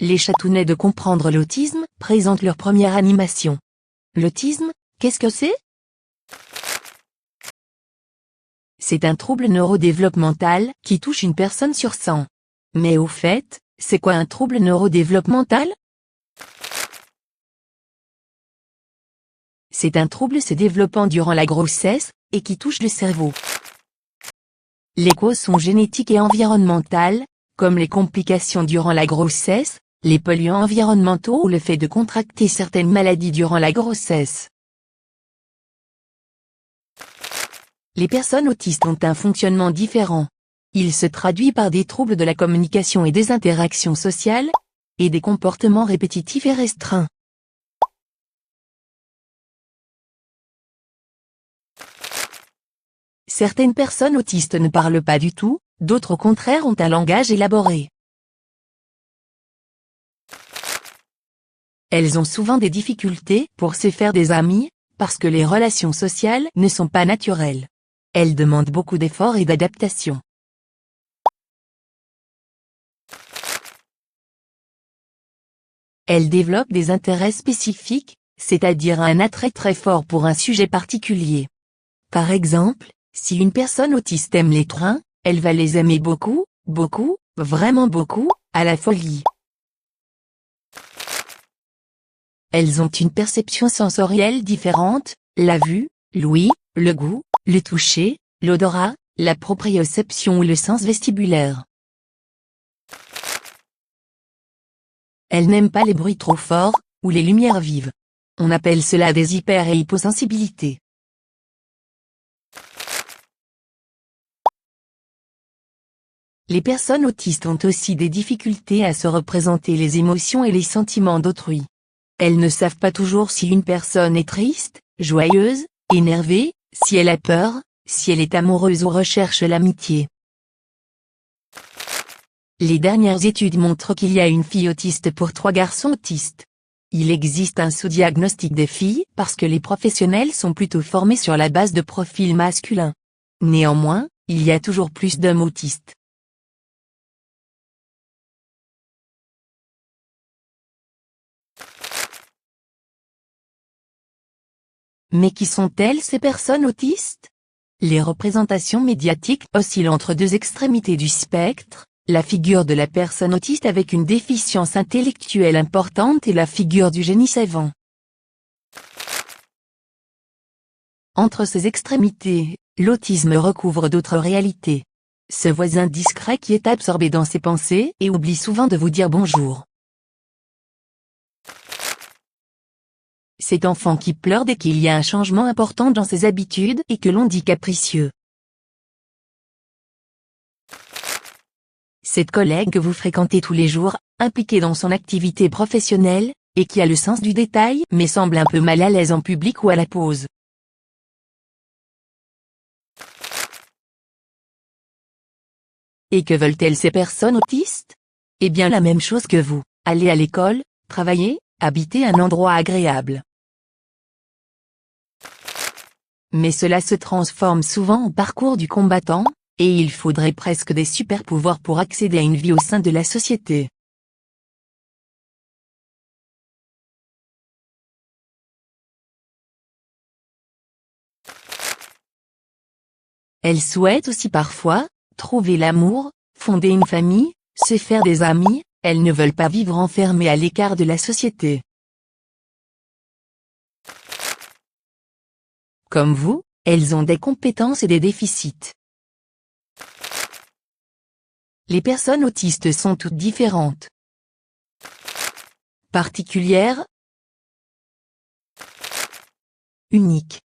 Les Chatounets de comprendre l'autisme présentent leur première animation. L'autisme, qu'est-ce que c'est? C'est un trouble neurodéveloppemental qui touche une personne sur 100. Mais au fait, c'est quoi un trouble neurodéveloppemental? C'est un trouble se développant durant la grossesse, et qui touche le cerveau. Les causes sont génétiques et environnementales, comme les complications durant la grossesse, les polluants environnementaux ou le fait de contracter certaines maladies durant la grossesse. Les personnes autistes ont un fonctionnement différent. Il se traduit par des troubles de la communication et des interactions sociales, et des comportements répétitifs et restreints. Certaines personnes autistes ne parlent pas du tout, d'autres au contraire ont un langage élaboré. Elles ont souvent des difficultés pour se faire des amis, parce que les relations sociales ne sont pas naturelles. Elles demandent beaucoup d'efforts et d'adaptation. Elles développent des intérêts spécifiques, c'est-à-dire un attrait très fort pour un sujet particulier. Par exemple, si une personne autiste aime les trains, elle va les aimer beaucoup, beaucoup, vraiment beaucoup, à la folie. Elles ont une perception sensorielle différente, la vue, l'ouïe, le goût, le toucher, l'odorat, la proprioception ou le sens vestibulaire. Elles n'aiment pas les bruits trop forts, ou les lumières vives. On appelle cela des hyper- et hyposensibilités. Les personnes autistes ont aussi des difficultés à se représenter les émotions et les sentiments d'autrui. Elles ne savent pas toujours si une personne est triste, joyeuse, énervée, si elle a peur, si elle est amoureuse ou recherche l'amitié. Les dernières études montrent qu'il y a une fille autiste pour 3 garçons autistes. Il existe un sous-diagnostic des filles parce que les professionnels sont plutôt formés sur la base de profils masculins. Néanmoins, il y a toujours plus d'hommes autistes. Mais qui sont-elles ces personnes autistes? Les représentations médiatiques oscillent entre 2 extrémités du spectre, la figure de la personne autiste avec une déficience intellectuelle importante et la figure du génie savant. Entre ces extrémités, l'autisme recouvre d'autres réalités. Ce voisin discret qui est absorbé dans ses pensées et oublie souvent de vous dire bonjour. Cet enfant qui pleure dès qu'il y a un changement important dans ses habitudes et que l'on dit capricieux. Cette collègue que vous fréquentez tous les jours, impliquée dans son activité professionnelle, et qui a le sens du détail mais semble un peu mal à l'aise en public ou à la pause. Et que veulent-elles ces personnes autistes? Eh bien la même chose que vous, aller à l'école, travailler, habiter un endroit agréable. Mais cela se transforme souvent en parcours du combattant, et il faudrait presque des super-pouvoirs pour accéder à une vie au sein de la société. Elles souhaitent aussi parfois trouver l'amour, fonder une famille, se faire des amis, elles ne veulent pas vivre enfermées à l'écart de la société. Comme vous, elles ont des compétences et des déficits. Les personnes autistes sont toutes différentes. Particulières. Uniques.